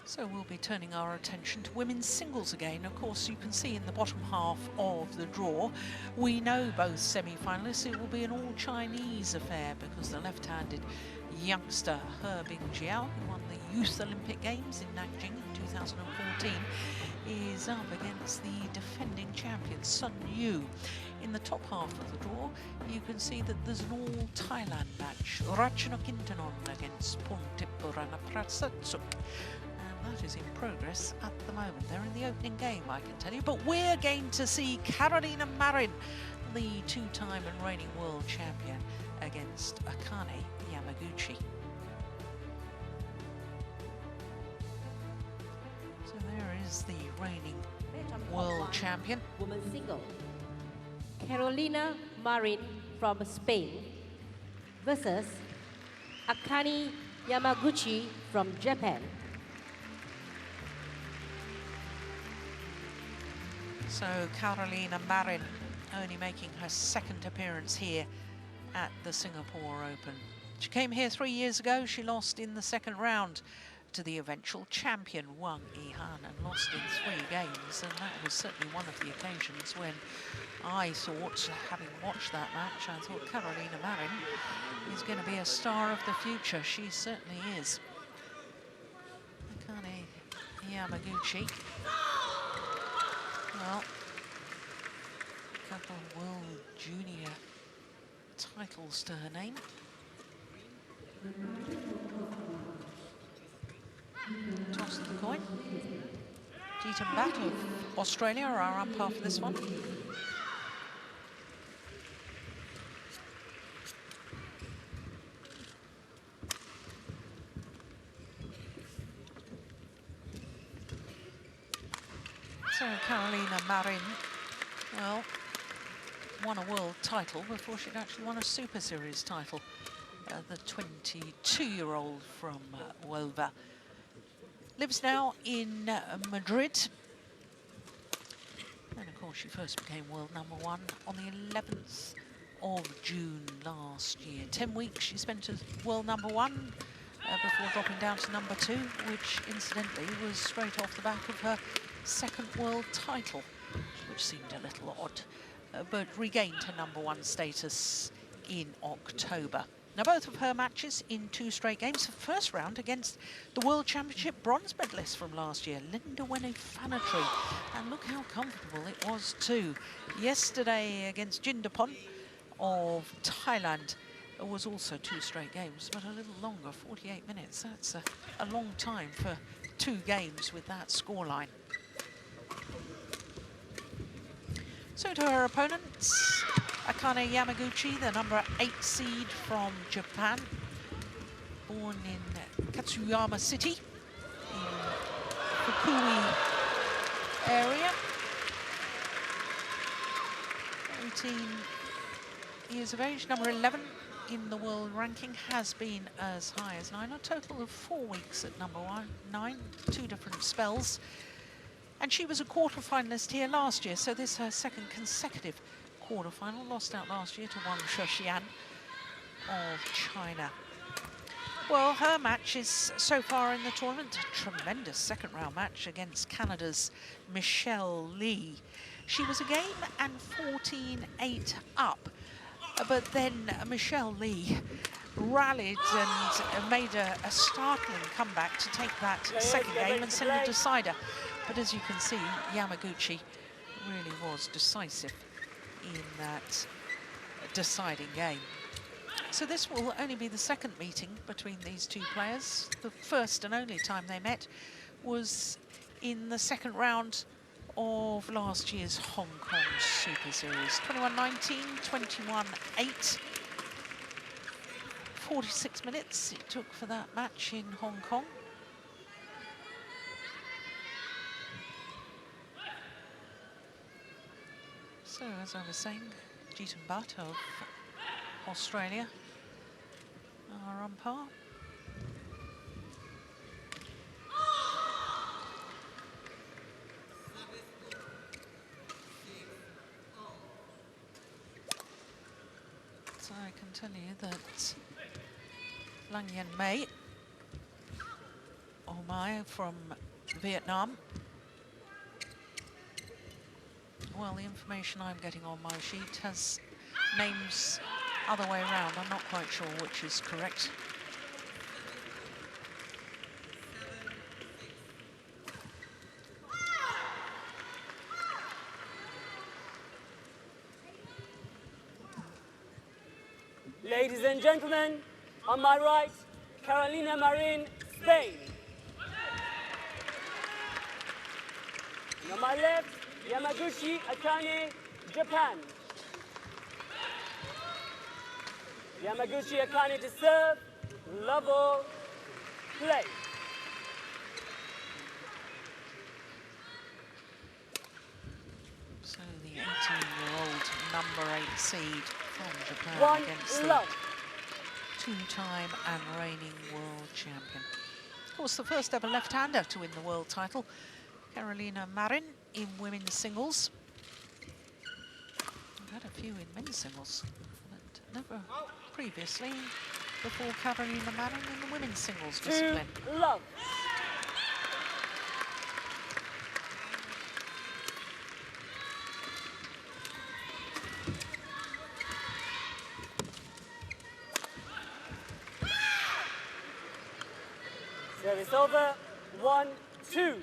So we'll be turning our attention to women's singles again. Of course, you can see in the bottom half of the draw, we know both semi-finalists. It will be an all-Chinese affair because the left-handed youngster He Bingjiao, who won the Youth Olympic Games in Nanjing in 2014, is up against the defending champion Sun Yu. In the top half of the draw, you can see that there's an all-Thailand match. Ratchanokintanon against Pontipurana Prasatsuk. That is in progress at the moment. They're in the opening game, I can tell you. But we're going to see Carolina Marin, the two-time and reigning world champion, against Akane Yamaguchi. So there is the reigning world champion. Women's single. Carolina Marin from Spain versus Akane Yamaguchi from Japan. So Carolina Marin only making her second appearance here at the Singapore Open. She came here 3 years ago. She lost in the second round to the eventual champion Wang Yihan and lost in 3 games. And that was certainly one of the occasions when I thought, having watched that match, I thought Carolina Marin is going to be a star of the future. She certainly is. Akane Yamaguchi. Well, a couple of World Junior titles to her name. Toss of the coin. Jeetan Bhatt of Australia are our umpire for this one. So Carolina Marin, well, won a world title before she'd actually won a Super Series title. The 22-year-old from Huelva. Lives now in Madrid. And of course she first became world #1 on the 11th of June last year. 10 weeks she spent as world #1 before dropping down to #2, which incidentally was straight off the back of her second world title, which seemed a little odd, but regained her #1 status in October. Now both of her matches in 2 straight games. The first round against the World Championship bronze medalist from last year, Linda Wenifanatri, and look how comfortable it was too. Yesterday against Jindapon of Thailand, it was also 2 straight games, but a little longer, 48 minutes. That's a long time for 2 games with that scoreline. So to her opponents, Akane Yamaguchi, the #8 seed from Japan, born in Katsuyama City in Fukui area. 18 years of age, #11 in the world ranking, has been as high as 9. A total of 4 weeks at #9, 2 different spells. And she was a quarter-finalist here last year, so this is her second consecutive quarter-final. Lost out last year to Wang Shexian of China. Well, her matches so far in the tournament, a tremendous second-round match against Canada's Michelle Lee. She was a game and 14-8 up, but then Michelle Lee rallied and made a startling comeback to take that second game and send a decider. But as you can see, Yamaguchi really was decisive in that deciding game. So this will only be the second meeting between these 2 players. The first and only time they met was in the second round of last year's Hong Kong Super Series. 21-19, 21-8. 46 minutes it took for that match in Hong Kong. So, as I was saying, Jeetan Bhatt of Australia are on par. So I can tell you that Lang Yen Mei, or Mai from Vietnam. Well, the information I'm getting on my sheet has names other way around. I'm not quite sure which is correct. Ladies and gentlemen, on my right, Carolina Marin, Spain. And on my left, Yamaguchi Akane, Japan. Yamaguchi Akane to serve, love all, play. So the 18-year-old number 8 seed from Japan against the two-time and reigning world champion. Of course, the first ever left-hander to win the world title, Carolina Marin in women's singles. We've had a few in men's singles, but never previously before Carolina Marin in the women's singles discipline. Love. Service over, 1-2.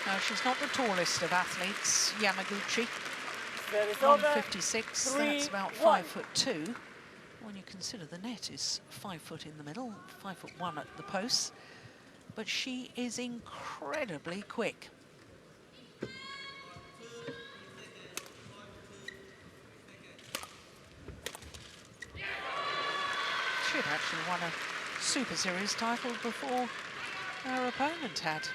No, she's not the tallest of athletes, Yamaguchi. 156, that's about 5'2". When you consider the net is 5 foot in the middle, 5'1" at the posts. But she is incredibly quick. She had actually won a Super Series title before her opponent had.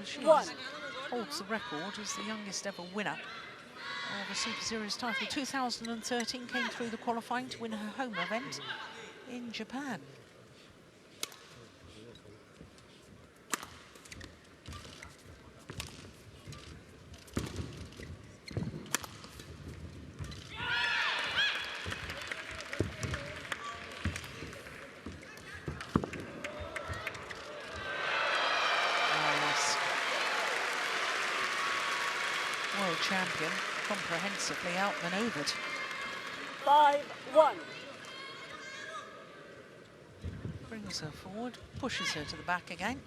She holds the record as the youngest ever winner of a Super Series title. 2013 came through the qualifying to win her home event in Japan. World champion, comprehensively outmaneuvered. 5-1. Brings her forward, pushes her to the back again.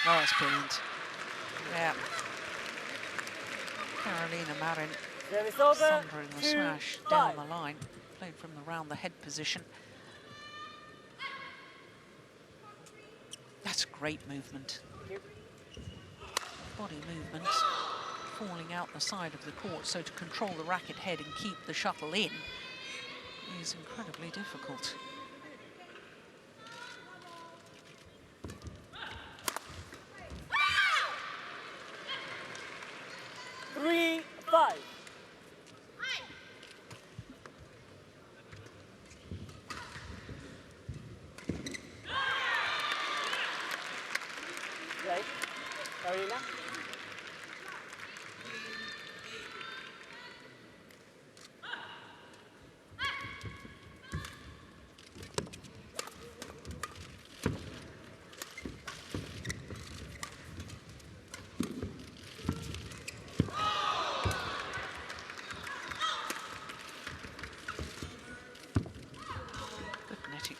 Oh, that's brilliant. Yeah. Carolina Marin thundering the smash down the line, played from the round the head position. That's great movement. Body movement, falling out the side of the court, so to control the racket head and keep the shuttle in is incredibly difficult. Right, Carolina.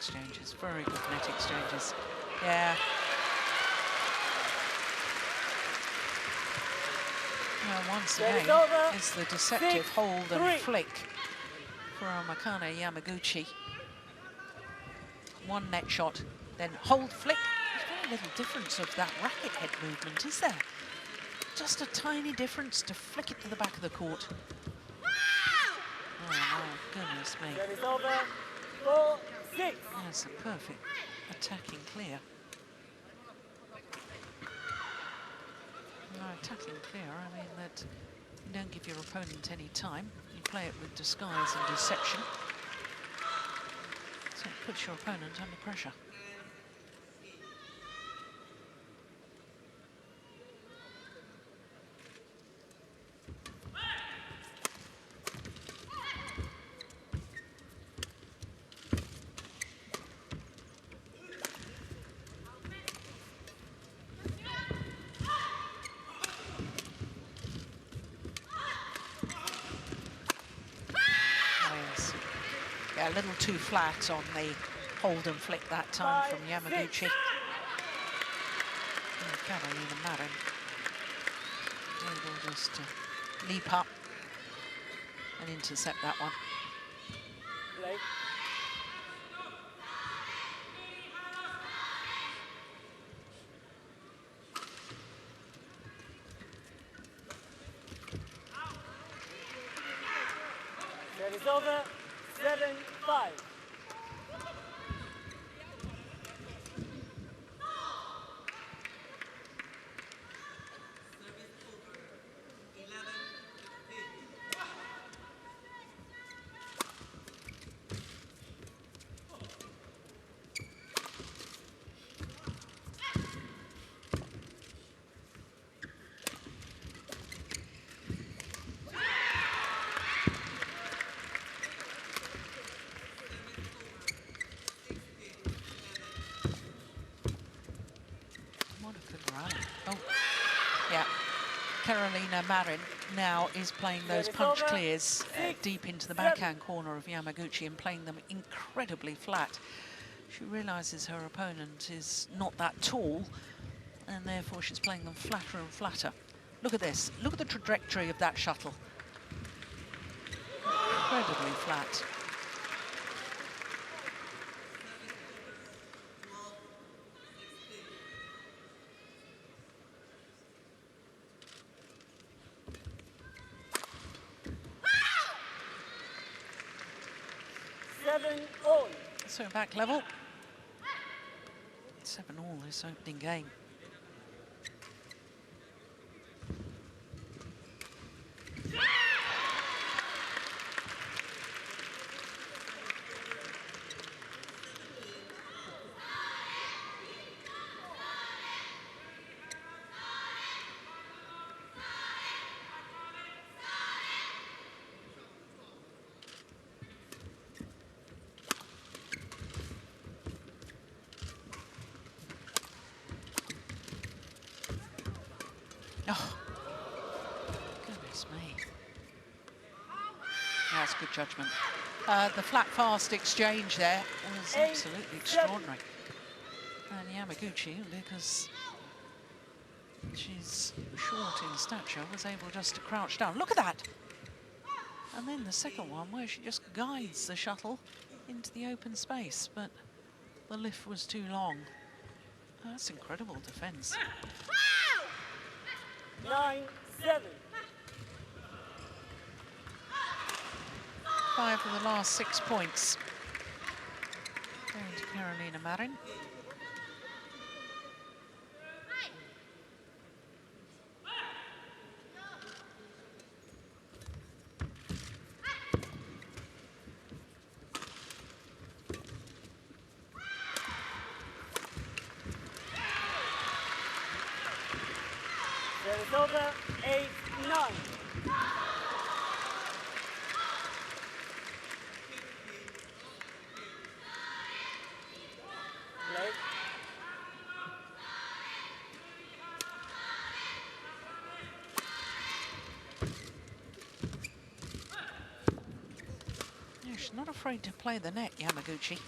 exchanges, very good net exchanges. Yeah. Well, once again, it's the deceptive hold and flick from Akane Yamaguchi. One net shot, then hold, flick. There's very little difference of that racket head movement, is there? Just a tiny difference to flick it to the back of the court. Oh, my goodness me. Service over, 4-6. That's a perfect attacking clear. No, attacking clear, I mean that you don't give your opponent any time. You play it with disguise and deception. So it puts your opponent under pressure. A little too flat on the hold and flick that time from Yamaguchi. And Carolina Marin able just to leap up and intercept that one. Play. Service over, 7-5. Carolina Marin now is playing those punch clears deep into the backhand corner of Yamaguchi and playing them incredibly flat. She realises her opponent is not that tall and therefore she's playing them flatter and flatter. Look at this. Look at the trajectory of that shuttle. Incredibly flat. So back level. 7-7 this opening game. Oh, goodness me. That's good judgment. The flat fast exchange there was absolutely extraordinary. And Yamaguchi, because she's short in stature, was able just to crouch down. Look at that! And then the second one where she just guides the shuttle into the open space, but the lift was too long. That's incredible defense. 9-7. 5 of the last 6 points going to Carolina Marin. Service over, 8-9. Play. Yeah, she's not afraid to play the net, Yamaguchi.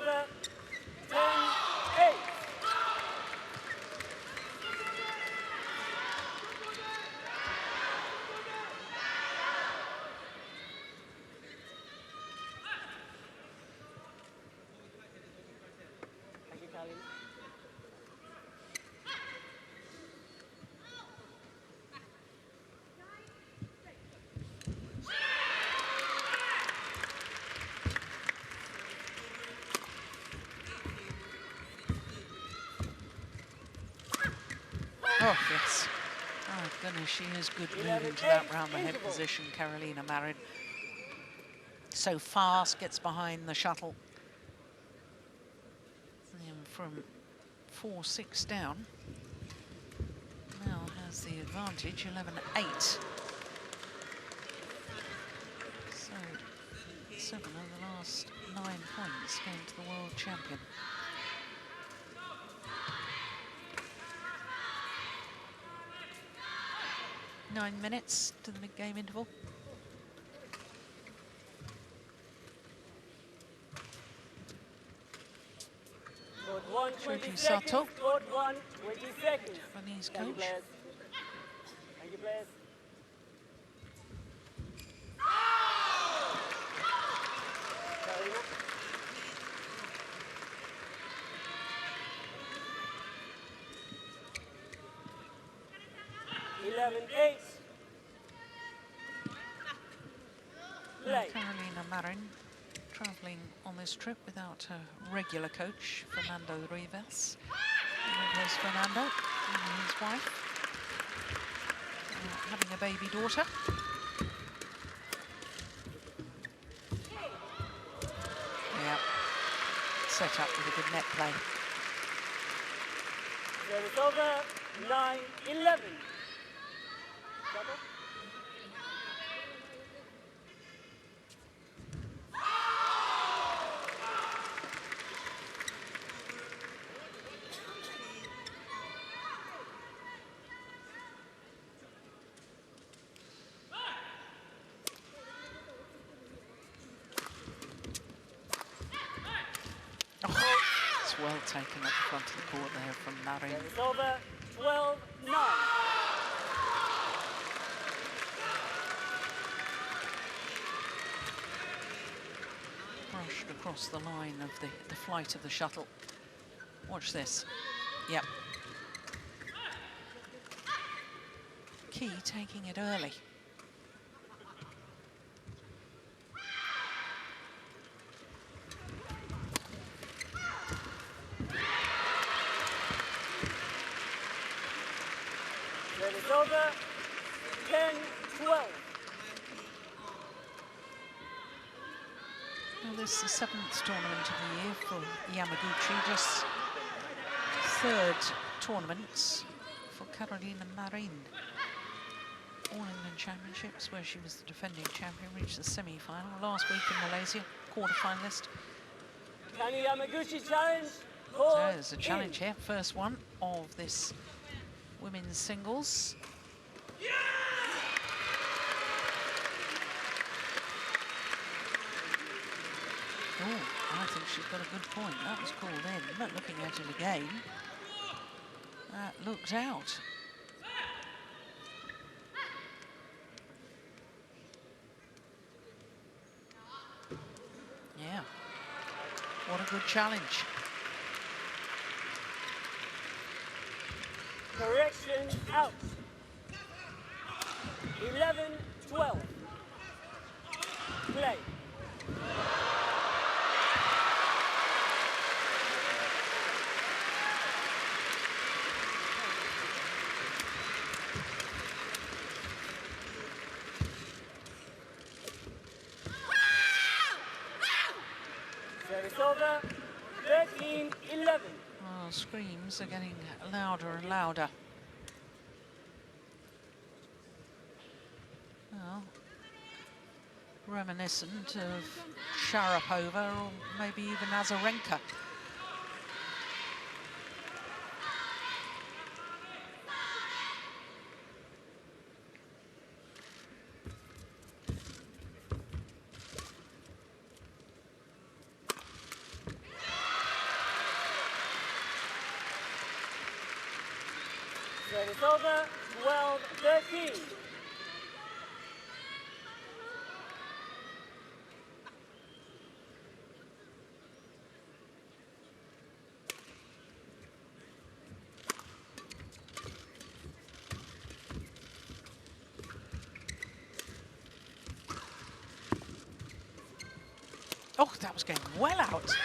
over. 10-8. Thank you, Carolina. Oh, yes. Oh, goodness, she is good moving to that round the head position, Carolina Marin. So fast, gets behind the shuttle. And from 4-6 down, now has the advantage, 11-8. So 7 of the last 9 points going to the world champion. Nine minutes to the mid-game interval. Court 1, 20 Shoji seconds. Sato. Court 1, 20 seconds. Japanese Thank you, coach. players. Thank you, players. Carolina. 11-8. Play. Carolina Marin travelling on this trip without her regular coach, Fernando Rivas. And there's Fernando and his wife, having a baby daughter. Yeah, set up with a good net play. Service over. 9-11. Double. It's well taken at the front of the court there from Marin. Service over. 12-9. Brushed across the line of the flight of the shuttle. Watch this. Yep. Key taking it early. Service over. 10-12. Well, this is the 7th tournament of the year for Yamaguchi, just 3rd tournaments for Carolina Marin. All England Championships, where she was the defending champion, reached the semi-final last week in Malaysia, quarter-finalist. Akane Yamaguchi challenge. So Court there's a challenge here, first one of this women's singles. Oh, I think she's got a good point. That was called in. But looking at it again, that looks out. Yeah. What a good challenge. Correction out. 11-12. Play. Service over. 13-11. Oh, screams are getting louder and louder. Well, reminiscent of Sharapova or maybe even Azarenka. Service over, 12-13. Oh, that was going well out.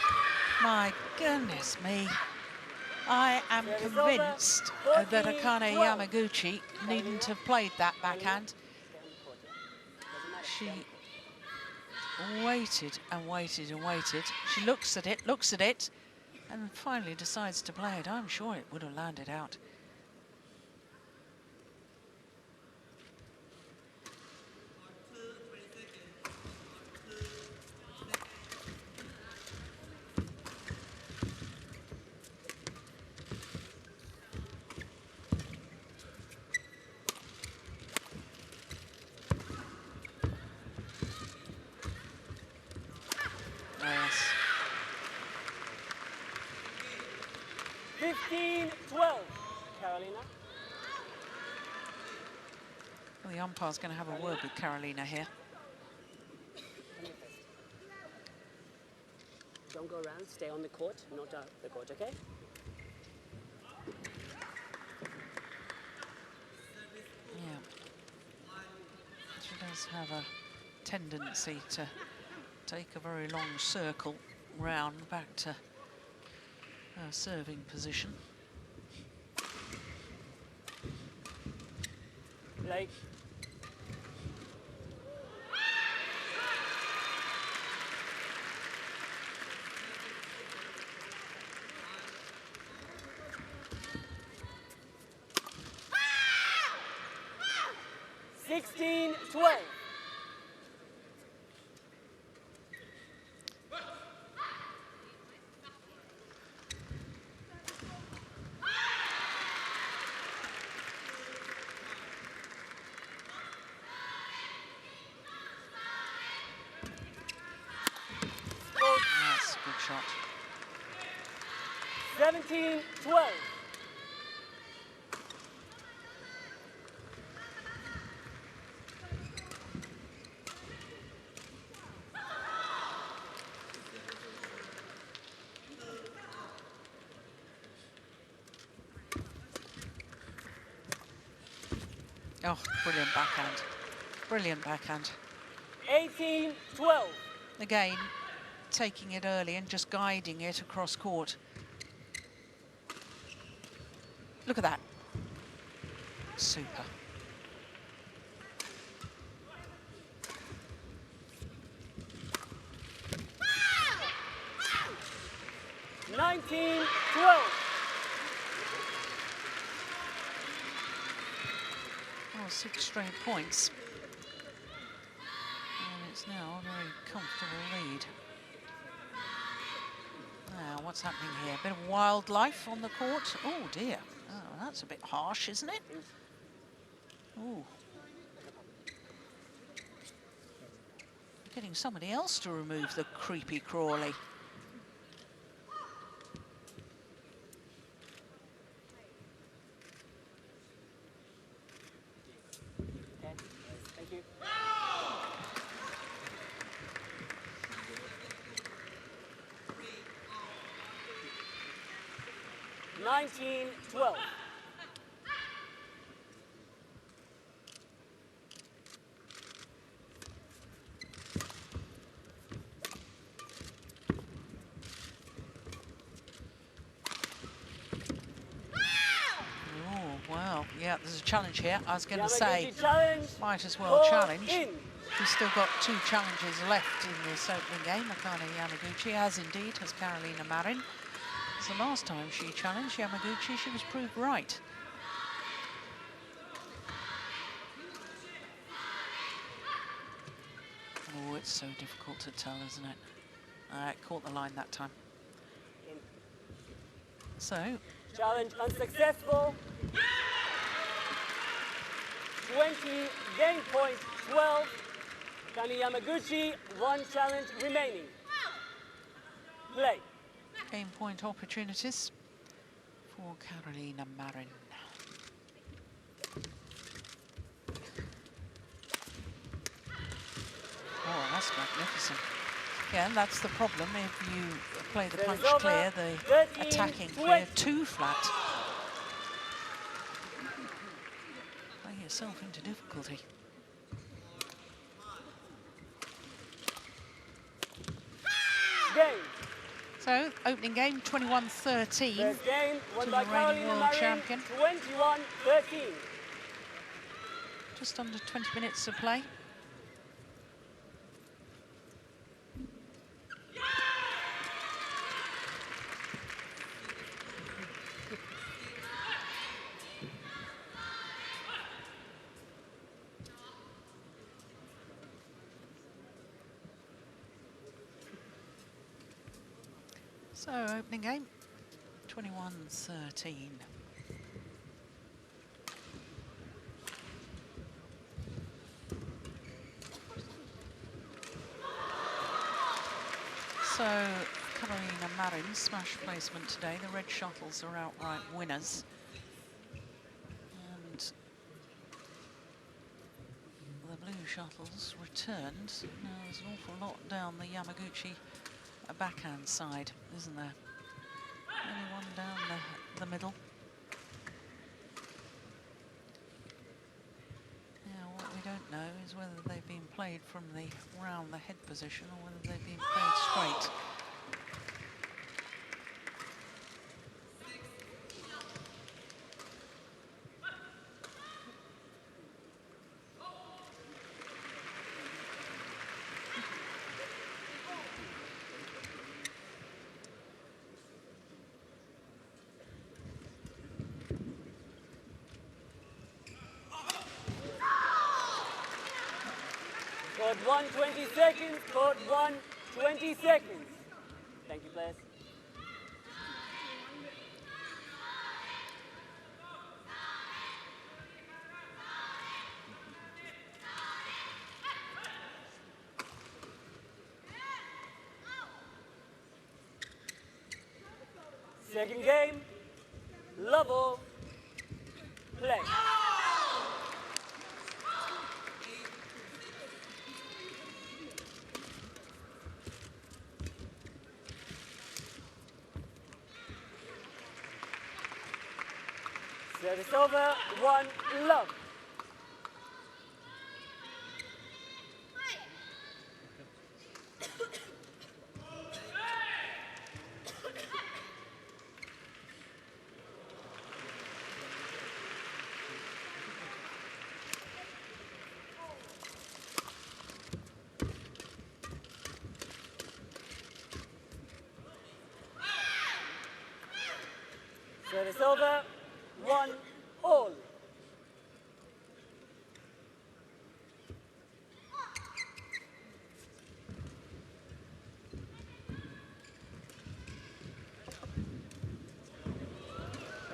My goodness me. I am convinced that Akane Yamaguchi needn't have played that backhand. She waited and waited and waited. She looks at it, and finally decides to play it. I'm sure it would have landed out. Yes. 15-12, Carolina. Well, the umpire's going to have a word with Carolina here. Don't go around, stay on the court, not out the court, okay? Yeah. She does have a tendency to take a very long circle round back to her serving position. Like. (16-12). That's a good shot. 17-12. Oh, brilliant backhand. Brilliant backhand. 18-12. Again, taking it early and just guiding it across court. Look at that. Super. (19-12). Oh, 6 straight points. And it's now a very comfortable lead. Now, what's happening here? A bit of wildlife on the court. Oh, dear. Oh, that's a bit harsh, isn't it? Oh. Getting somebody else to remove the creepy crawly. Thank you. (19-12). Oh, wow. Yeah, there's a challenge here. I was going to say, Yamaguchi challenge. might as well Ball challenge. in. She's still got 2 challenges left in this opening game. Akane Yamaguchi, as indeed has Carolina Marin. So the last time she challenged Yamaguchi, she was proved right. Oh, it's so difficult to tell, isn't it? It caught the line that time. So, Challenge unsuccessful. 20, game point 12. Akane Yamaguchi, 1 challenge remaining. Play. game point opportunities for Carolina Marin. Yeah, and that's the problem. If you play the punch over, clear, the 13, attacking 20. clear too flat, play yourself into difficulty. Game. So, opening game, 21-13. First game won to by the reigning Carolina world Marin, champion. 21-13. Just under 20 minutes of play. So, opening game, 21-13. So, Carolina Marin, smash placement today. The red shuttles are outright winners. And the blue shuttles returned. Now, there's an awful lot down the Yamaguchi backhand side, isn't there? Only one down the middle. Now, what we don't know is whether they've been played from round the head position or whether they've been played straight. Court 1, 20 seconds. Court 1, 20 seconds. Thank you, players. Second game, level, play. Service over, 1 love. Service over, 1 all.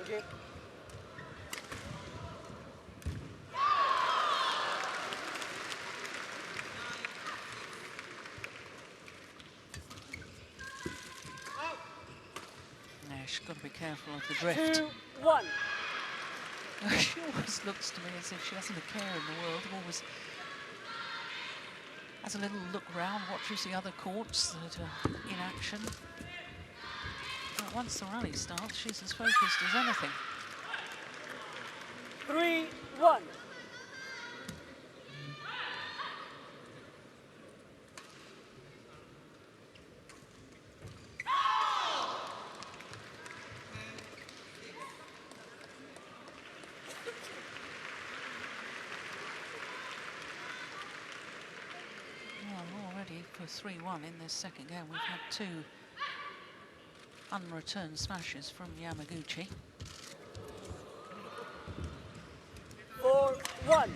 Okay. Now, she's got to be careful of the drift. 2, 1. She always looks to me as if she hasn't a care in the world. Always has a little look round, watches the other courts that are in action. But once the rally starts, she's as focused as anything. 3, 1. Well, already for 3-1 in this second game, we've had 2 unreturned smashes from Yamaguchi. 4, 1.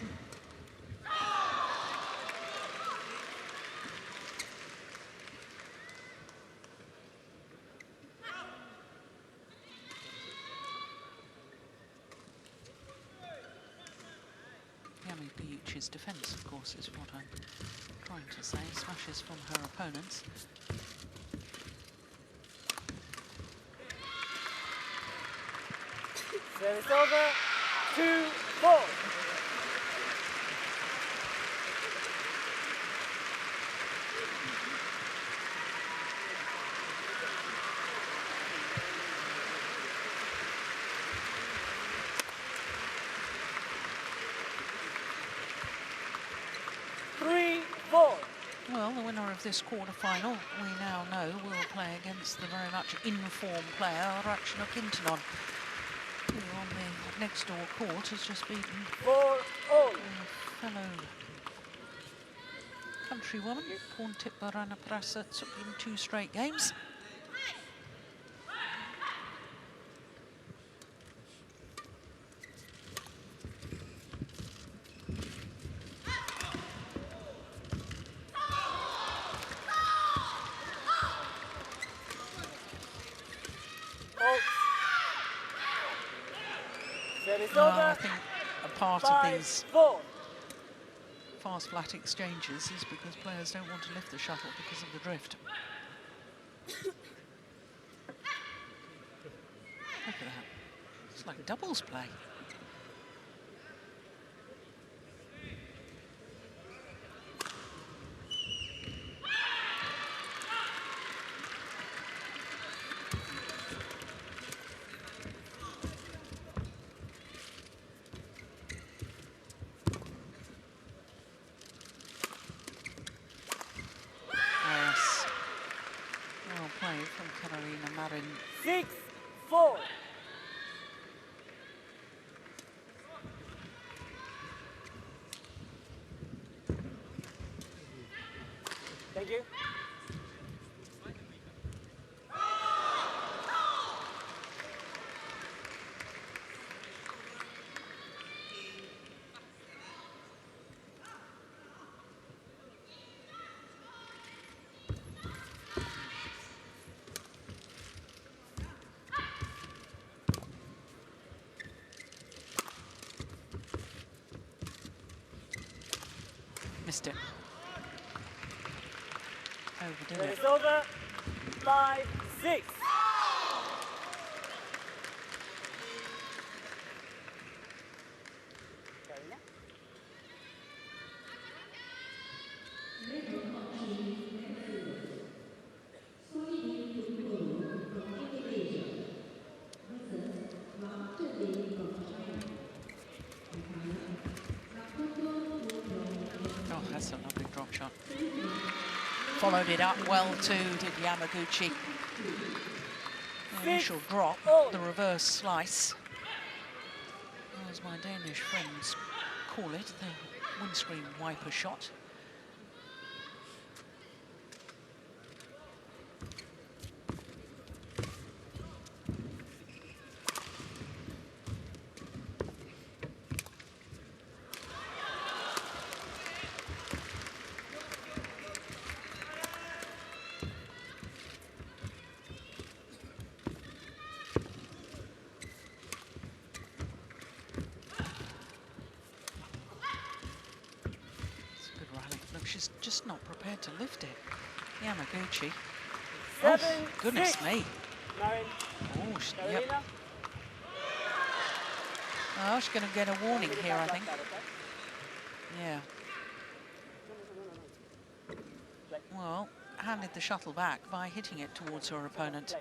Yamaguchi's defence, of course, is what I'm trying to say. Smashes from her opponents. Service over, 2, 4. of this quarter-final, we now know will play against the very much in-form player, Ratchanok Intanon, who on the next-door court has just beaten 4-all. a fellow countrywoman, Porntip Baranaprasa, took in 2 straight games. I think a part of these 5-4. fast flat exchanges is because players don't want to lift the shuttle because of the drift. Look at that. It's like doubles play. From Akane Marin. 6-4. Thank you. Missed it. Overdid it. It's over. 5-6. Oh, that's a lovely drop shot. Followed it up well too, did Yamaguchi. The initial drop, the reverse slice. As my Danish friends call it, the windscreen wiper shot. She's just not prepared to lift it. Yamaguchi. Oh, goodness me. Marin. Oh, yep. Oh, she's going to get a warning here, I think. Yeah. Well, handed the shuttle back by hitting it towards her opponent.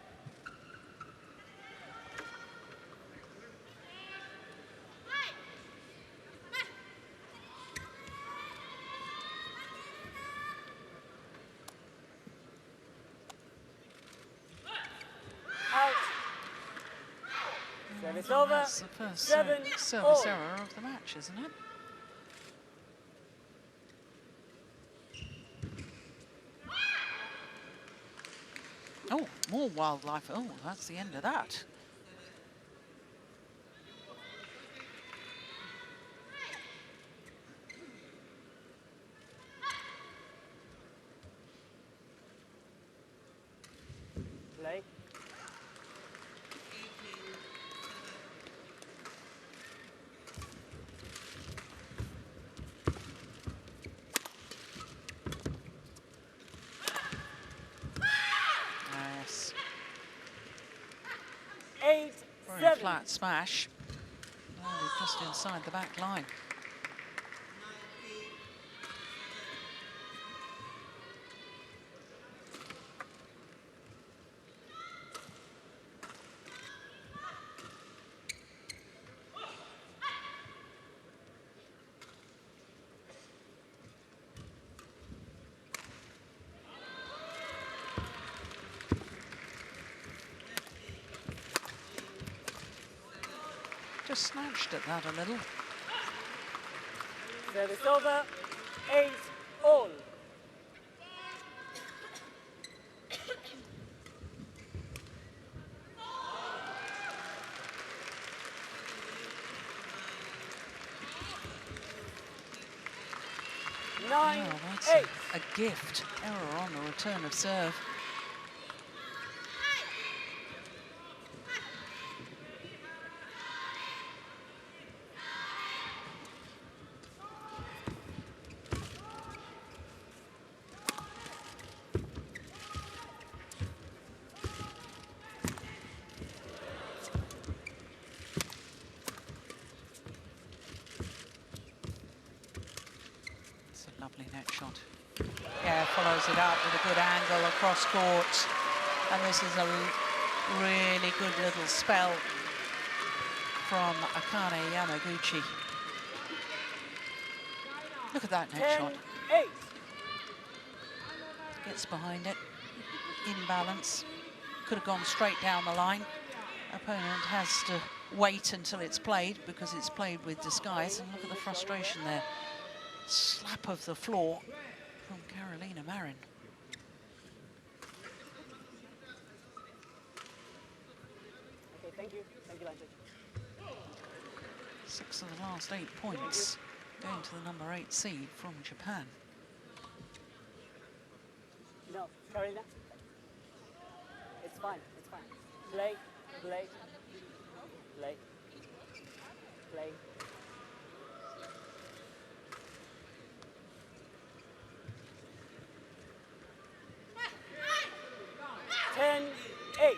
It's over. That's the first service error of the match, isn't it? Oh, more wildlife. Oh, that's the end of that. Play. Very flat smash. Landed just inside the back line. just snatched at that a little. Service over, 8 all. Nine, Oh, that's 8. a gift. Error on the return of serve. It's a lovely net shot. Yeah, follows it up with a good angle across court. And this is a really good little spell from Akane Yamaguchi. Look at that net 10, shot. 8. Gets behind it, in balance. Could have gone straight down the line. Opponent has to wait until it's played because it's played with disguise. And look at the frustration there. Slap of the floor from Carolina Marin. Okay, thank you. Thank you, Lanchich. 6 of the last 8 points going to the number 8 seed from Japan. No, Carolina. It's fine, it's fine. Play, play, play, play. Ten, 8.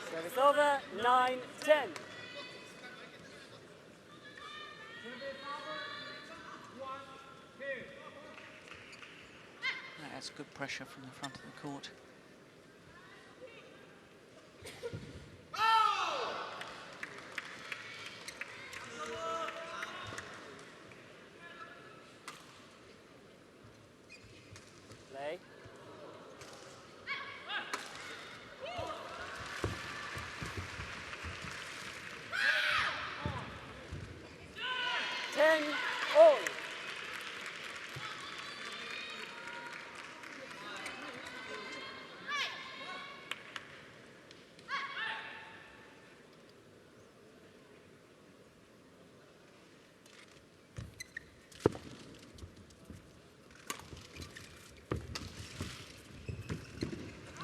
Service over, 9, 10. That's good pressure from the front of the court. Play. Ten all.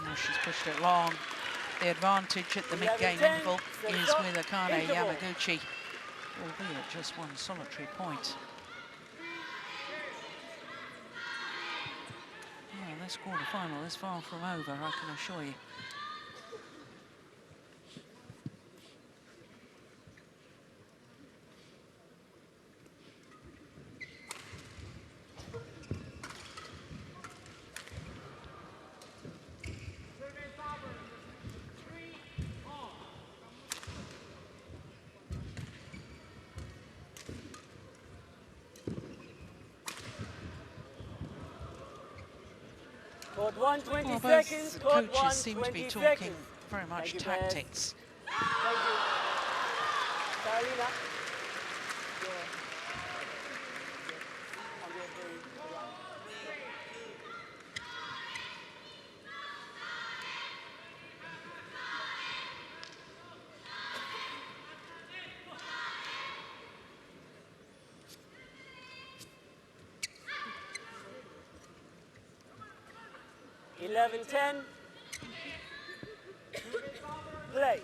Now she's pushed it long. The advantage at the mid-game 11-10, interval so is stop, with Akane interval. Yamaguchi, albeit just one solitary point. Yeah, this quarter-final is far from over, I can assure you. Court 1, 20 Well, seconds. both Court 1, coaches seem to 20 be talking seconds. very much Thank you, Beth. tactics. Thank you. Carolina. Eleven, 10. Play.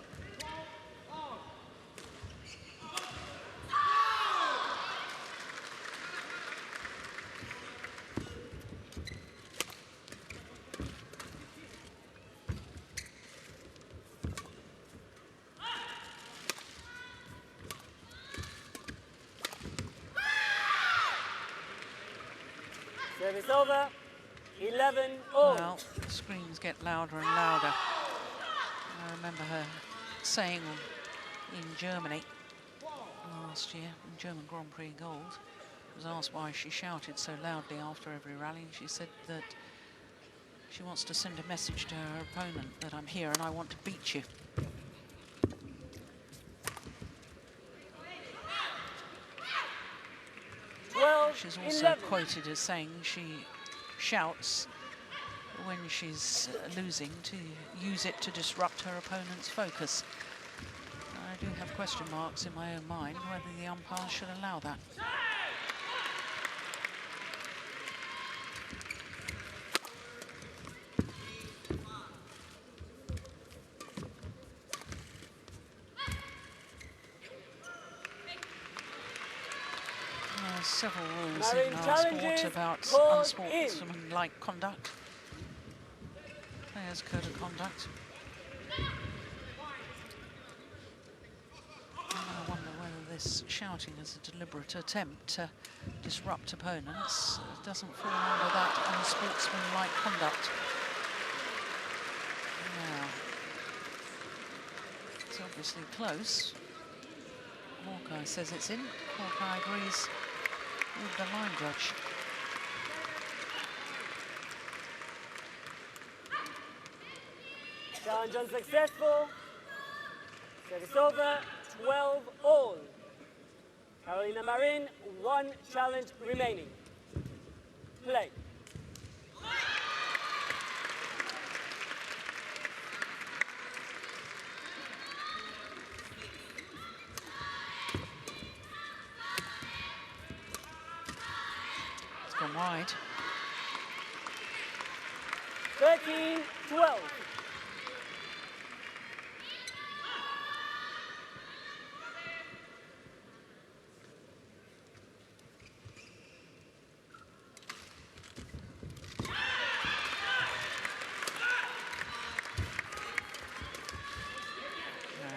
Service over. 11 all. Well, the screams get louder and louder. I remember her saying in Germany last year, in German Grand Prix gold. Was asked why she shouted so loudly after every rally, and she said that she wants to send a message to her opponent that I'm here and I want to beat you. She's also quoted as saying she shouts when she's losing to use it to disrupt her opponent's focus. I do have question marks in my own mind whether the umpires should allow that. Several rules in our sport about unsportsmanlike conduct, players' code of conduct. And I wonder whether this shouting is a deliberate attempt to disrupt opponents. It doesn't fall under that unsportsmanlike conduct. Now, it's obviously close. Hawkeye says it's in. Hawkeye agrees with the line judge. Challenge unsuccessful. Service over, 12 all. Carolina Marin, 1 challenge remaining. Play. It's gone wide. 13-12.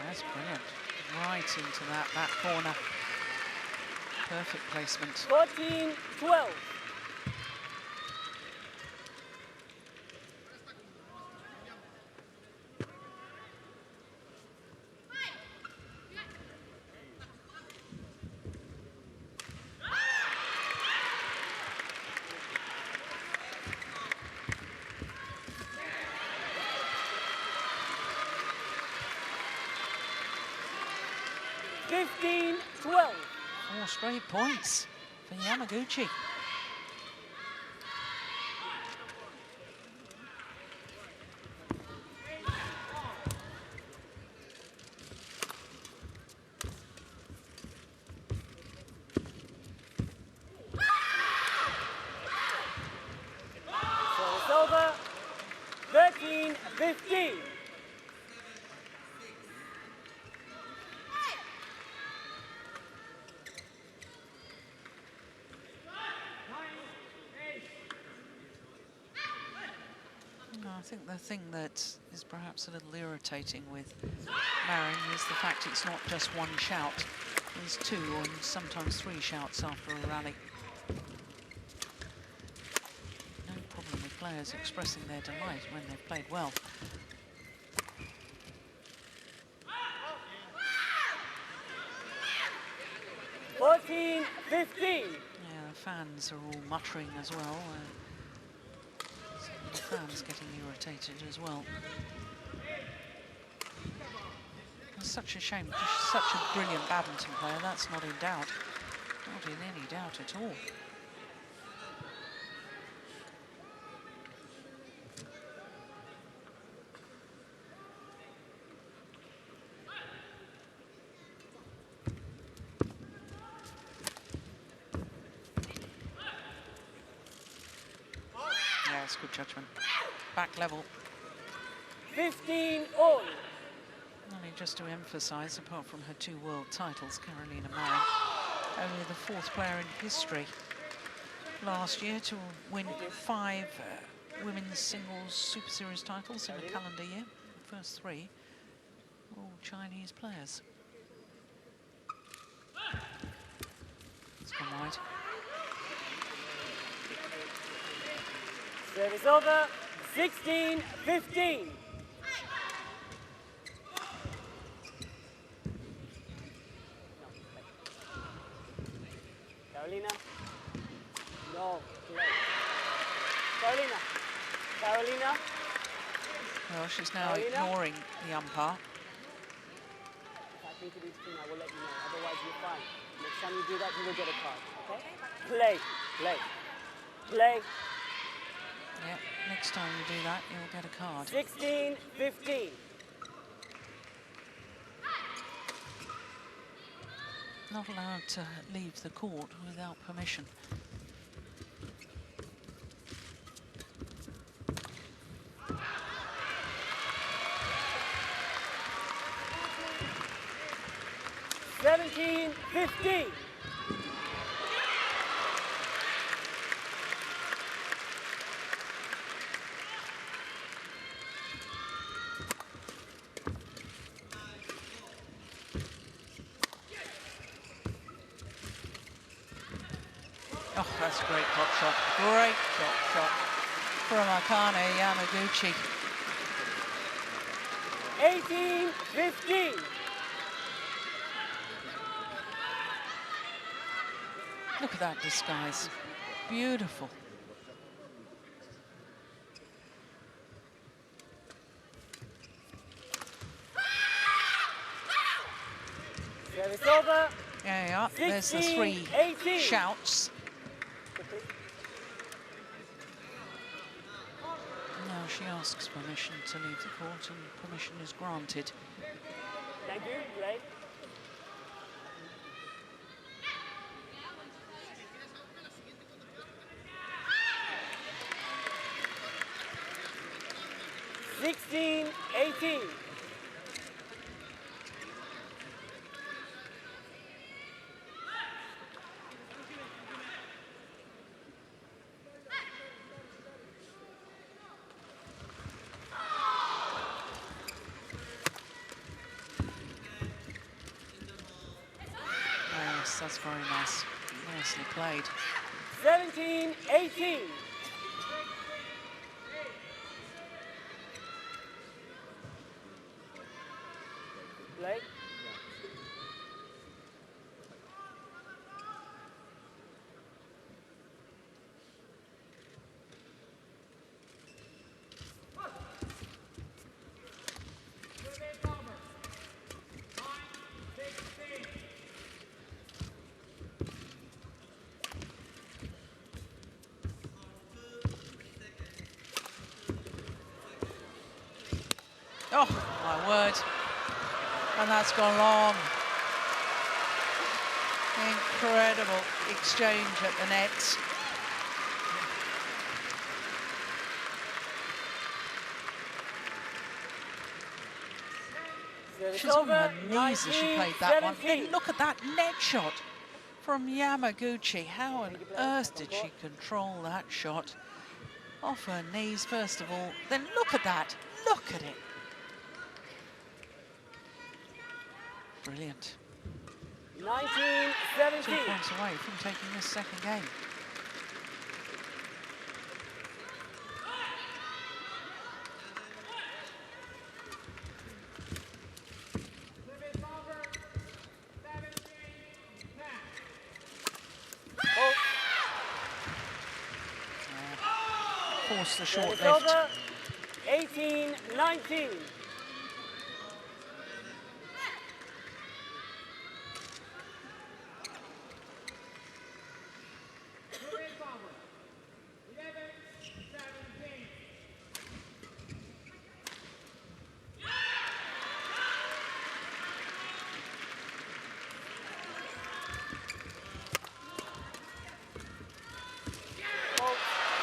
That's brilliant. Right into that back corner. Perfect placement. 14-12. Four straight points for Yamaguchi. So it's over, 13-15. I think the thing that is perhaps a little irritating with Marin is the fact it's not just one shout. There's 2 and sometimes 3 shouts after a rally. No problem with players expressing their delight when they've played well. $14-15. Yeah, the fans are all muttering as well. The fans getting irritated as well. It's such a shame. She's such a brilliant badminton player. That's not in doubt. Not in any doubt at all. Yeah, it's good judgment. Back level. 15 all. Only just to emphasise, apart from her 2 world titles, Carolina Marin, only the 4th player in history last year to win 5 women's singles Super Series titles in a calendar year. The first 3 were all Chinese players. It's gone wide. Service over, 16-15. Carolina. No, play. Carolina. Carolina. Well, she's now Carolina? ignoring the umpire. If I think it is clean, I will let you know. Otherwise, you're fine. Next time you do that, you will get a card. Okay? Play. Play. Play. Yeah, next time you do that, you'll get a card. 16-15. Not allowed to leave the court without permission. $17-15. Oh, that's a great drop shot. Great drop shot from Akane Yamaguchi. 18-15. Look at that disguise. Beautiful. Service over. There you are. There's the 3 18. shouts. Now she asks permission to leave the court, and permission is granted. Thank you. Play. $16-18. Yes, that's very nice. Nicely played. 17-18. Play. Oh, my word. And that's gone long. Incredible exchange at the net. She's on her knees as she played that one. Then look at that net shot from Yamaguchi. How on earth did she control that shot? Off her knees, first of all. Then look at that. Look at it. Brilliant. 19-17. 2 points away from taking this second game. Force the short It's lift. over. 18-19.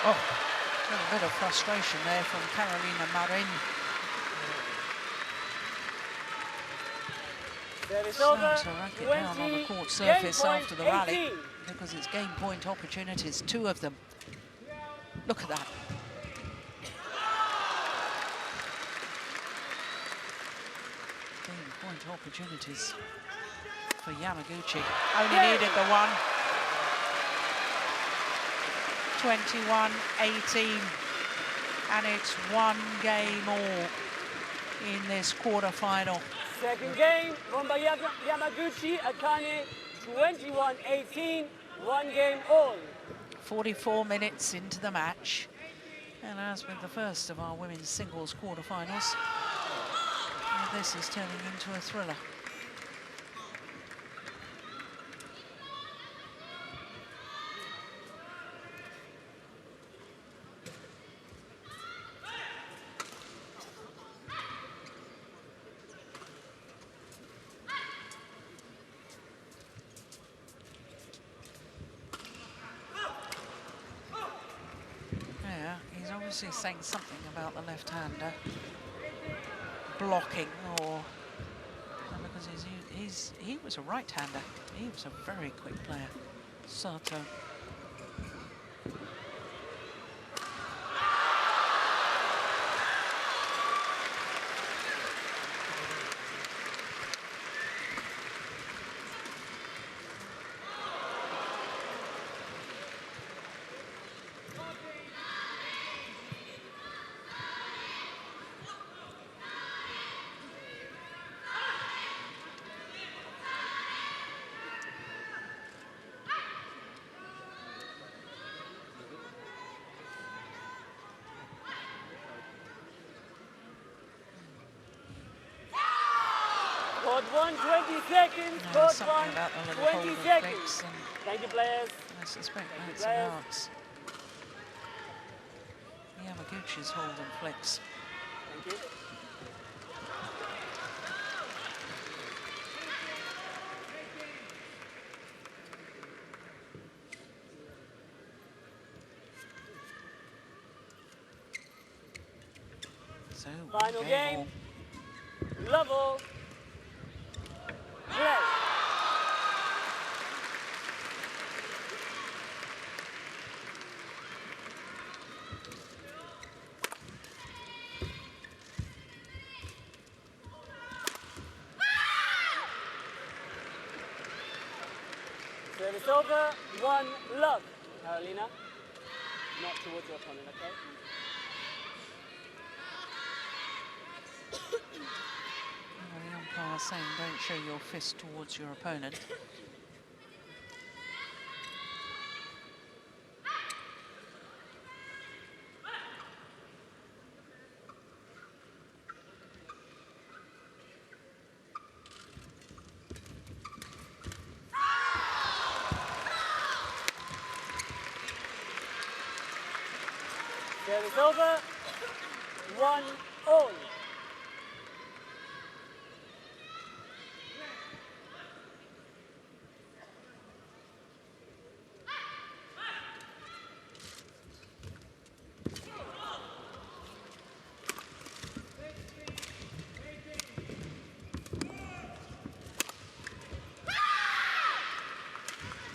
Oh, a little bit of frustration there from Carolina Marin. Slams her racket down on the court surface after the rally because it's game point opportunities, 2 of them. Look at that. Game point opportunities for Yamaguchi. Only needed the one. 21-18, and it's 1 game all in this quarterfinal. Second game, won by Yamaguchi, Akane, 21-18. 1 game all. 44 minutes into the match. And as with the first of our women's singles quarterfinals, this is turning into a thriller. Yeah, he's obviously saying something about the left-hander blocking, or because he was a right-hander. He was a very quick player, Sato. Court 1, 20 seconds. Yeah, Court something 1, about the little 20 hold of seconds. flicks, and Thank you, players. I suspect Thank you, that's players. about Yamaguchi's hold and flicks. Thank you. So Final one game. all. Level. Play. Service over. 1 love. Carolina. Not towards your opponent, okay? Well, the umpire saying don't show your fist towards your opponent. Service over. 1 all.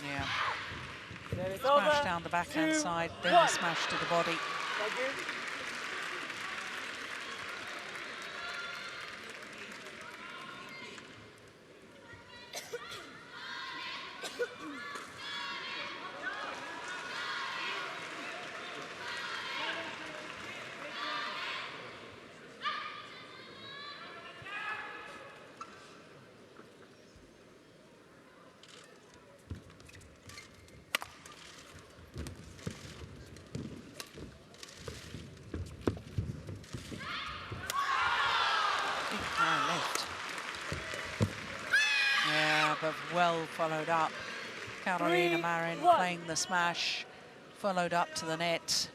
Yeah, Service smash over. down the backhand 2, side, then 1. the smash to the body. Thank you. Big high left. Yeah, but well followed up. Carolina 3, Marin 1. playing the smash, followed up to the net.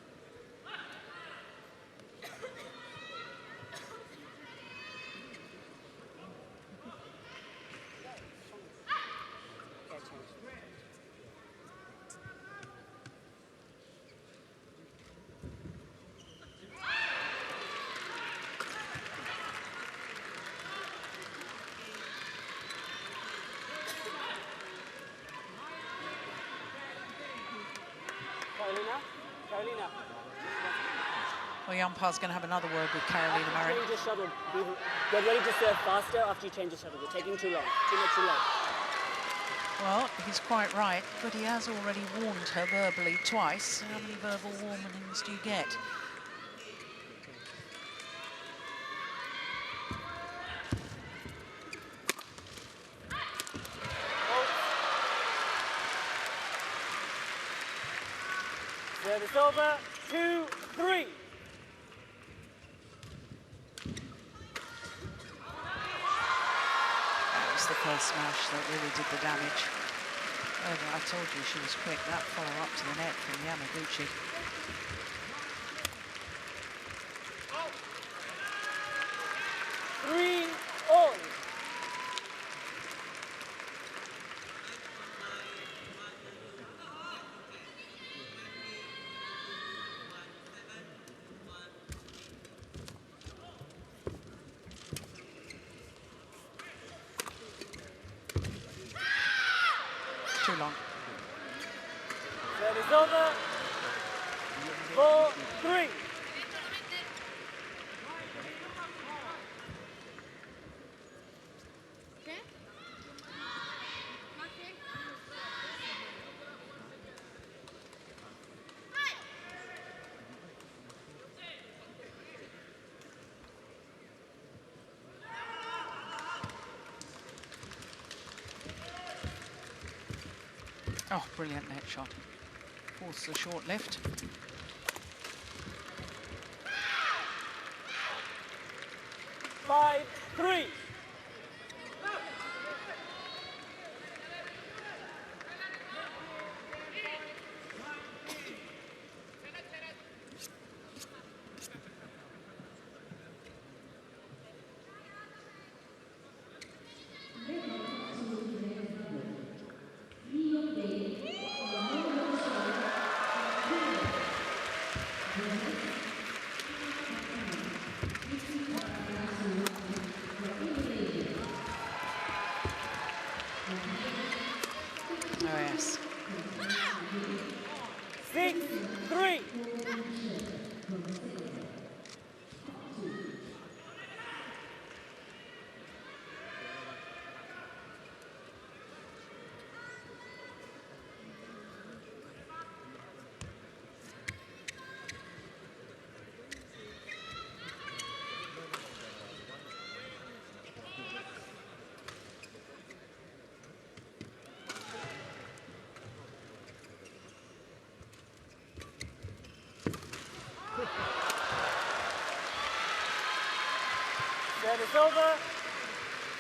Carolina. Carolina. Well, the umpire's going to have another word with Carolina Marin. Change the shuttle. Get ready to serve faster after you change the shuttle. You're taking too long. Too much too long. Well, he's quite right, but he has already warned her verbally twice. How many verbal warnings do you get? Service over, 2-3. That was the first smash that really did the damage. I told you she was quick. That follow-up to the net from Yamaguchi. Three all. Too long. Service over, 4-3. Oh, brilliant net shot. Force the short lift. Five, 3. Oh, yes. 6-3. Service over,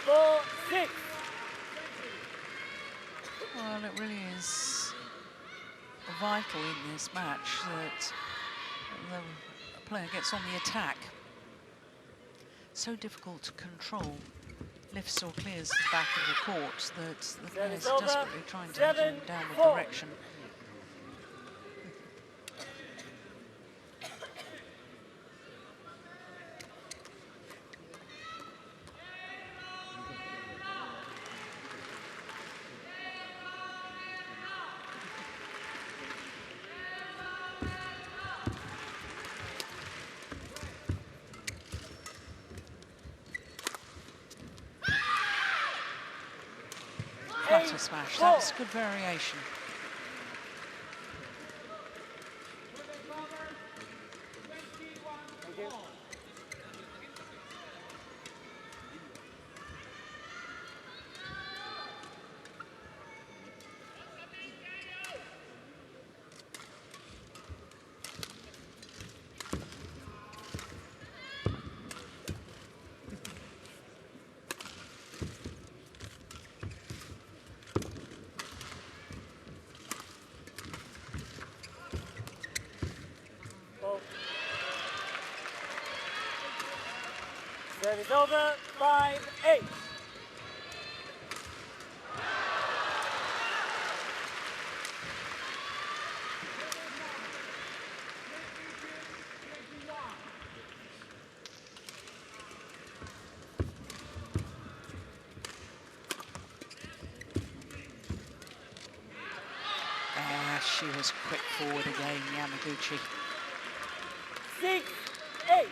4-6. Well, it really is vital in this match that the player gets on the attack. So difficult to control. Lifts or clears the back of the court that the player is desperately trying to head in downward direction. Flutter smash, that's good variation. Thank you. Service over, 5-8. She was quick forward again, Yamaguchi. 6-8.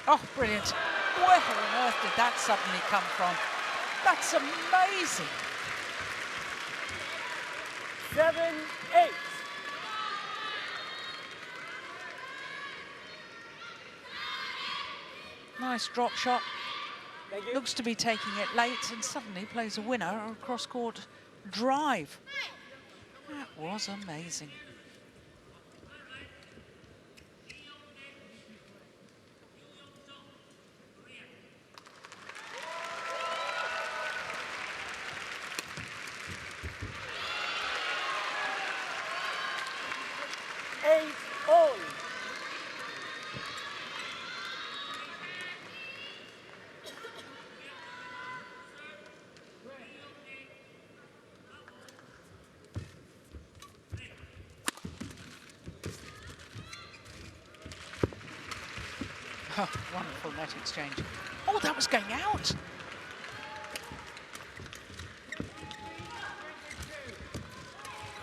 Oh, brilliant. Where on earth did that suddenly come from? That's amazing. 7-8. Nice drop shot. Thank you. Looks to be taking it late and suddenly plays a winner or a cross-court drive. That was amazing. Oh, wonderful net exchange. Oh, that was going out.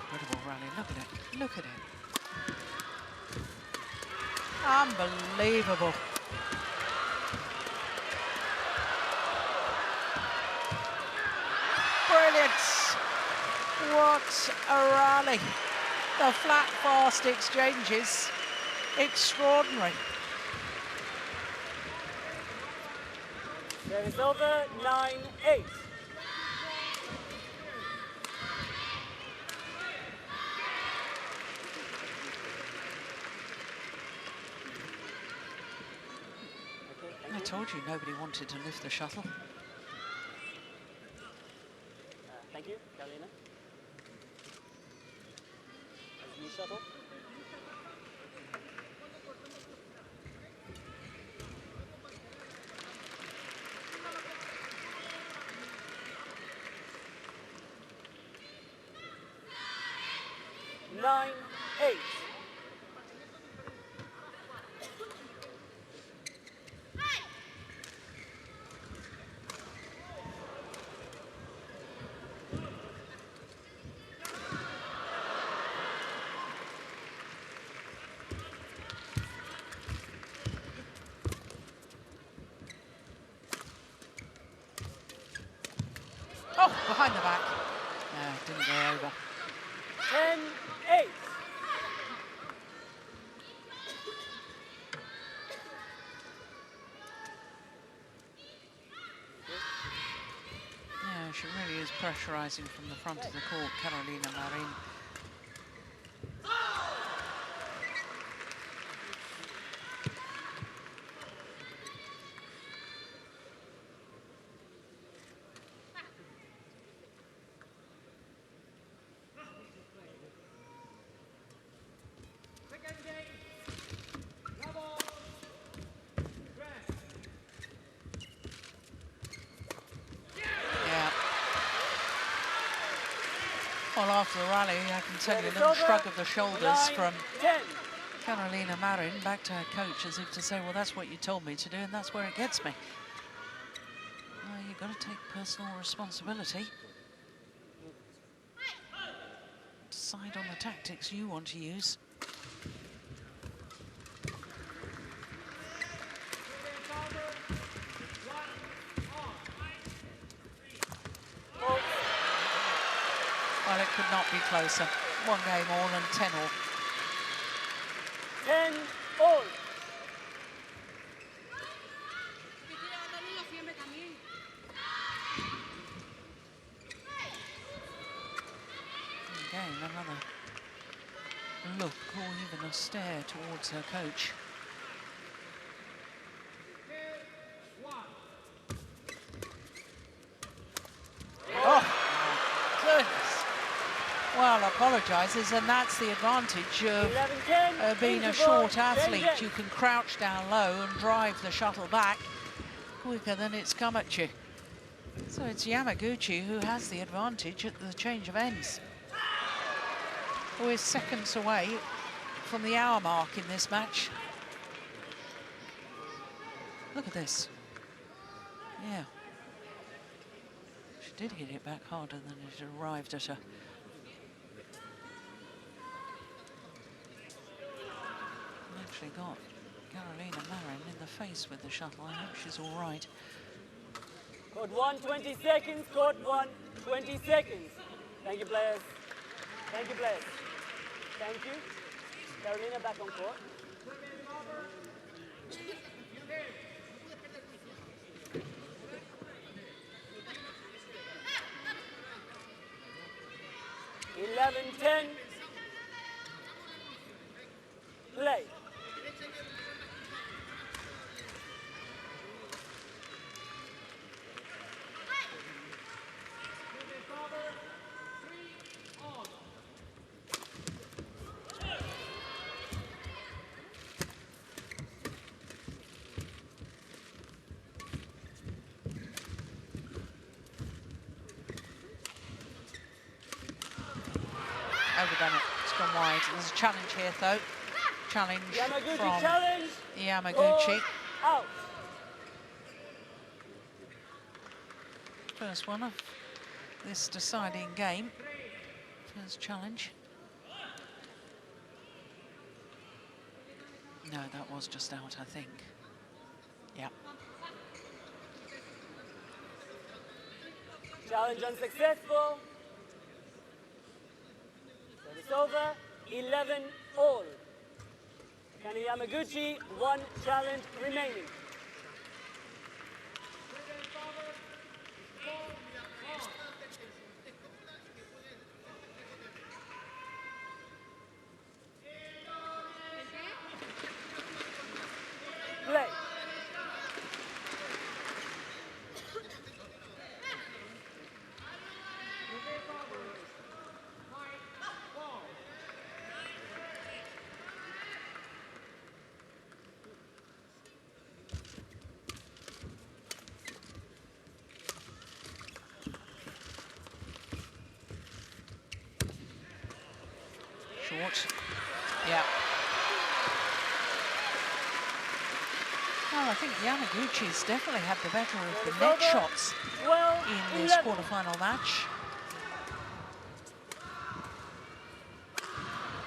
Incredible rally. Look at it. Look at it. Unbelievable. Brilliant. What a rally. The flat, fast exchanges. Extraordinary. There is over 9-8. I told you nobody wanted to lift the shuttle. Thank you, Carolina. New shuttle. Nine, 8. Oh, behind the back. No, didn't go over. 10-8. Yeah, she really is pressurising from the front of the court, Carolina Marin. Well, after the rally, I can tell you a little shrug of the shoulders from Carolina Marin back to her coach, as if to say, well, that's what you told me to do, and that's where it gets me. Well, you've got to take personal responsibility. Decide on the tactics you want to use. Well, it could not be closer. One game all and 10 all. 10 all. Again, another look or even a stare towards her coach. Oh, my goodness. Well, apologises, and that's the advantage of being a short athlete. You can crouch down low and drive the shuttle back quicker than it's come at you. So it's Yamaguchi who has the advantage at the change of ends. We're seconds away from the hour mark in this match. Look at this. Yeah. She did hit it back harder than it arrived at her. Actually got Carolina Marin in the face with the shuttle. I hope she's all right. Court 1, 20 seconds. Court 1, 20 seconds. Thank you, players. Thank you, players. Thank you. Carolina back on court. Eleven, 10. Play. Overdone it. It's gone wide. There's a challenge here, though. Challenge Yamaguchi from challenge. Yamaguchi. Out. First one of this deciding game. First challenge. No, that was just out, I think. Yeah. Challenge unsuccessful. Service over. 11 all. Akane Yamaguchi, 1 challenge remaining. Play. Short. Yeah. Well, I think Yamaguchi's definitely had the better of the net shots 12, in this 11. quarterfinal match.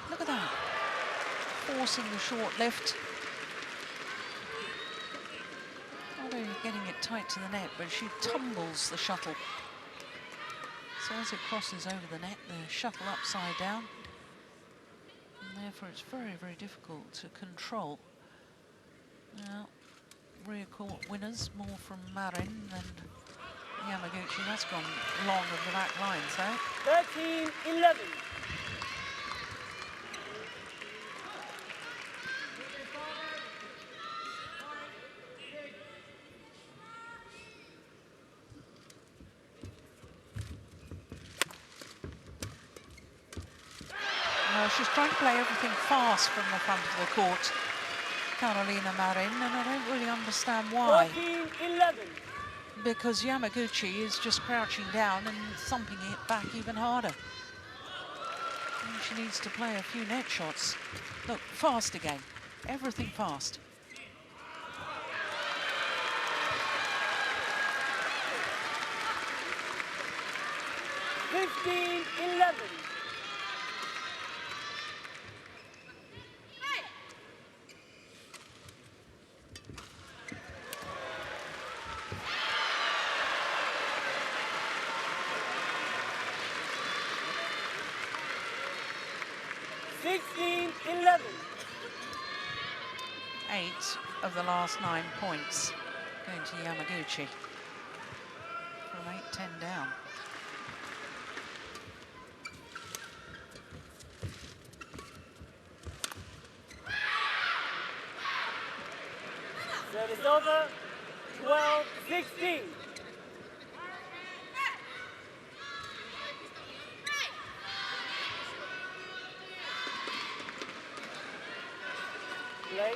Look at that. Forcing the short lift. Not only getting it tight to the net, but she tumbles the shuttle. So as it crosses over the net, the shuttle upside down. And therefore it's very, very difficult to control. Now, rear court winners, more from Marin than Yamaguchi. That's gone long of the back line, so. 13, 11. Well, she's trying to play everything fast from the front of the court, Carolina Marin, and I don't really understand why. 14, 11. Because Yamaguchi is just crouching down and thumping it back even harder. And she needs to play a few net shots. Look, fast again. Everything fast. Fifteen, 11. Sixteen, 11. 8 of the last 9 points going to Yamaguchi. From 8-10 down. Service over. 12, 16. Play.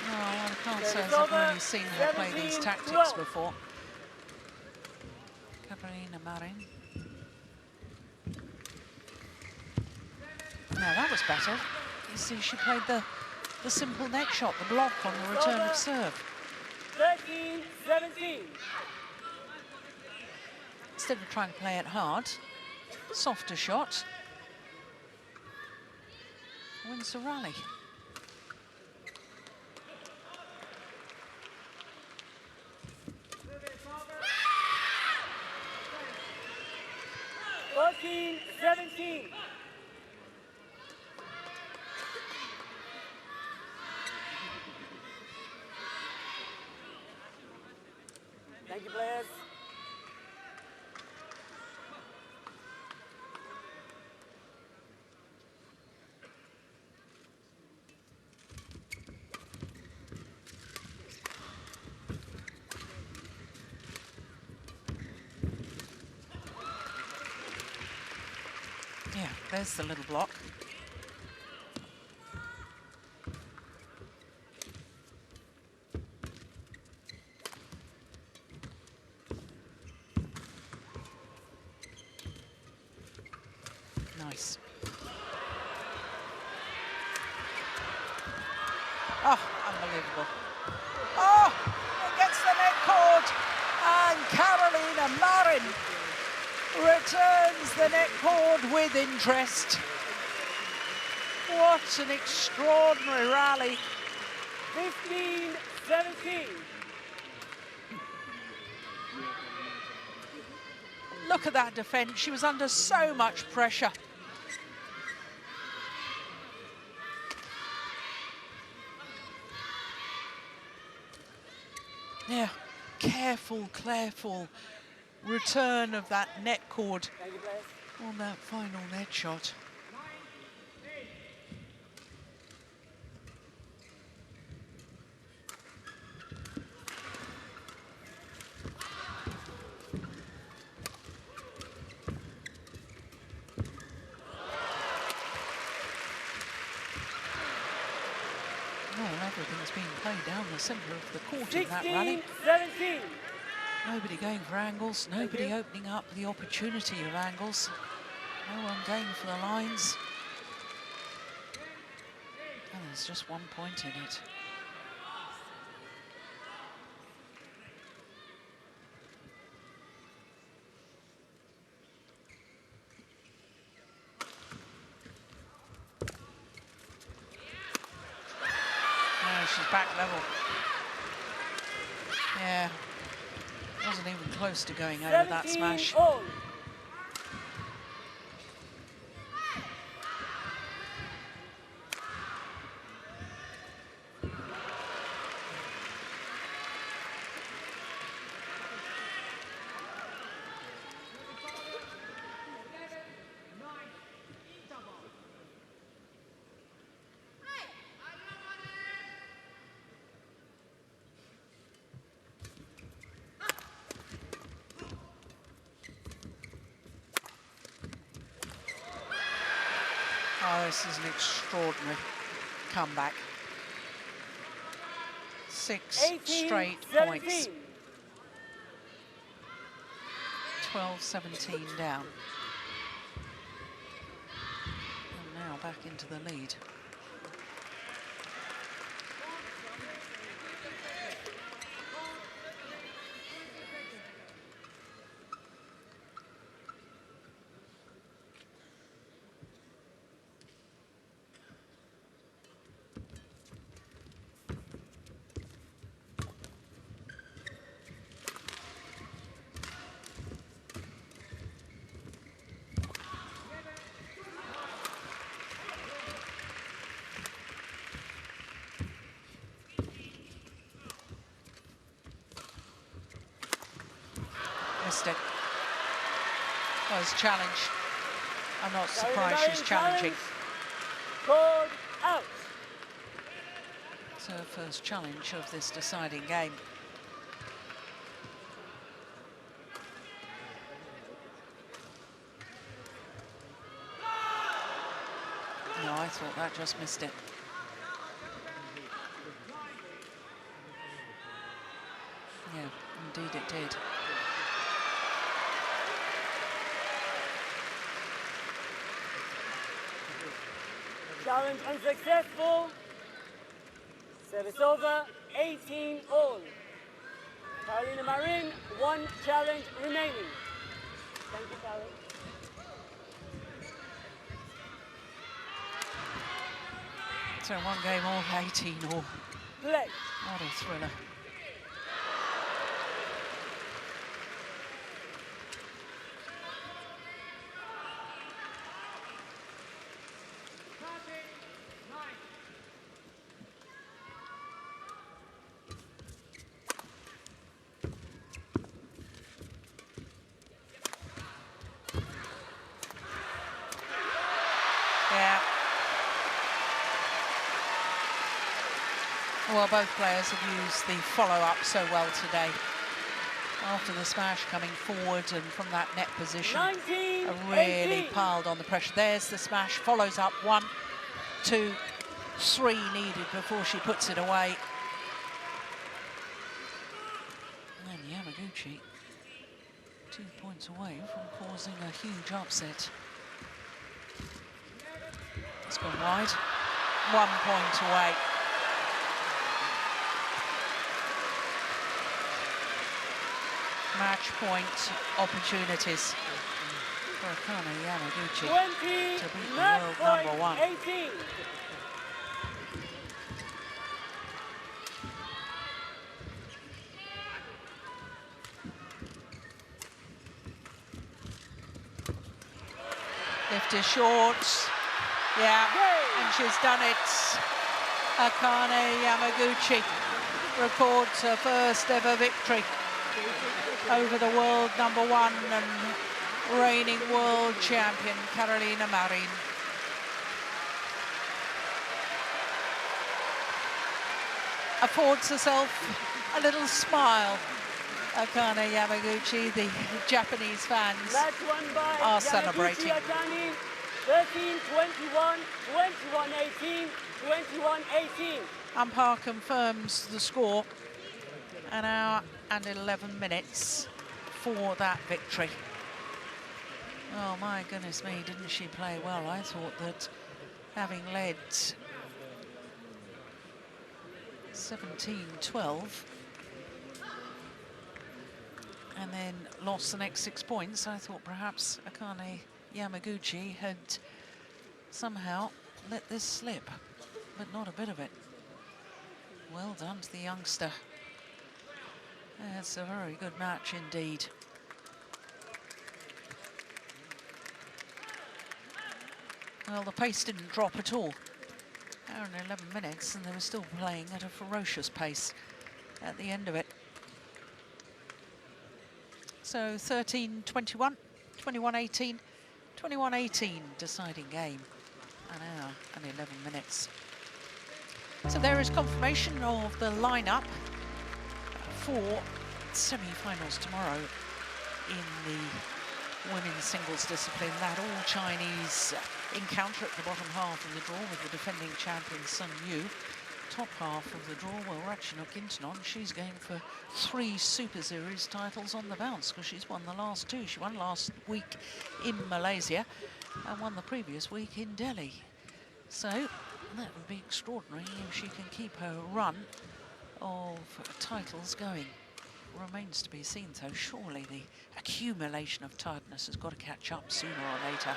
I can't say as I've really seen her play these tactics before. Carolina Marin. Now that was better. You see, she played the simple net shot, the block on the return of serve. 13-17. Instead of trying to play it hard, softer shot. Wins the rally. Fourteen, 17. Thank you, players. Yeah, there's the little block. Nice. Oh, unbelievable. Oh, it gets the net cord, and Carolina Marin returns the net cord with interest. What an extraordinary rally. 15-17. Look at that defence. She was under so much pressure. Yeah, careful return of that net cord on that final net shot. Well, everything's being played down the centre of the court in that rally. 16-17. Nobody going for angles, nobody opening up the opportunity of angles. No one going for the lines. And there's just 1 point in it. No, she's back level. Yeah. Wasn't even close to going over that smash. All. Oh, this is an extraordinary comeback. 6 straight points. 12-17 down. And now back into the lead. Missed it. Well, it's challenged. I'm not surprised she's challenging. Called out. It's her first challenge of this deciding game. No, I thought that just missed it. Yeah, indeed it did. Challenge unsuccessful. Service over, 18 all. Carolina Marin, 1 challenge remaining. Thank you, Carol. So 1 game all 18 all. Play. What a thriller. Yeah. Well, both players have used the follow-up so well today. After the smash coming forward and from that net position, 19, really 18. piled on the pressure. There's the smash, follows up 1, 2, 3 needed before she puts it away. And Yamaguchi 2 points away from causing a huge upset. It's gone wide, 1 point away. Match point opportunities for Akane Yamaguchi 20, to beat the match world point, number 1. 18. Lift is short, yeah, and she's done it. Akane Yamaguchi records her first ever victory over the world number 1 and reigning world champion Carolina Marin. Affords herself a little smile. Akane Yamaguchi, the Japanese fans Match won by are Yamaguchi celebrating. Akane, 13-21, 21-18, 21-18. Umpire confirms the score. An hour and 11 minutes for that victory. Oh my goodness me, didn't she play well? I thought that having led 17-12 and then lost the next 6 points, I thought perhaps Akane Yamaguchi had somehow let this slip, but not a bit of it. Well done to the youngster. It's a very good match indeed. Well, the pace didn't drop at all. Hour and 11 minutes, and they were still playing at a ferocious pace at the end of it. So 13-21, 21-18, 21-18 deciding game. An hour and 11 minutes. So there is confirmation of the lineup for semi-finals tomorrow in the women's singles discipline. That all-Chinese encounter at the bottom half of the draw with the defending champion Sun Yu. Top half of the draw, well, Ratchanok Intanon, she's going for 3 Super Series titles on the bounce because she's won the last 2. She won last week in Malaysia and won the previous week in Delhi. So that would be extraordinary if she can keep her run of titles going. Remains to be seen, though. Surely the accumulation of tiredness has got to catch up sooner or later.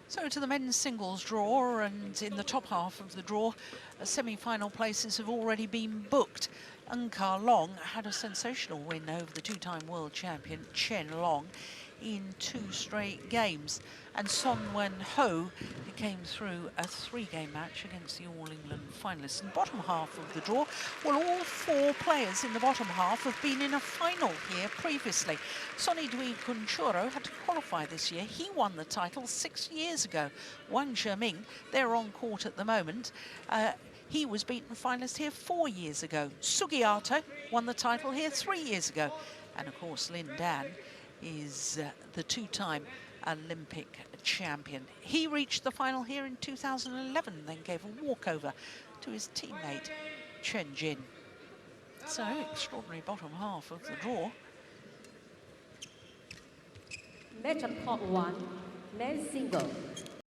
So to the men's singles draw, and in the top half of the draw, semi-final places have already been booked. Eun Long had a sensational win over the two-time world champion Chen Long in 2 straight games, and Son Wen-ho came through a 3-game match against the All-England finalists. In the bottom half of the draw, well, all 4 players in the bottom half have been in a final here previously. Sonny Dwi Kunchuro had to qualify this year. He won the title 6 years ago. Wang Zheming, they're on court at the moment. He was beaten finalist here 4 years ago. Sugiyato won the title here 3 years ago. And of course, Lin Dan is the 2-time Olympic champion. He reached the final here in 2011, then gave a walkover to his teammate Chen Jin. So, extraordinary bottom half of the draw. Match of top 1, men's single.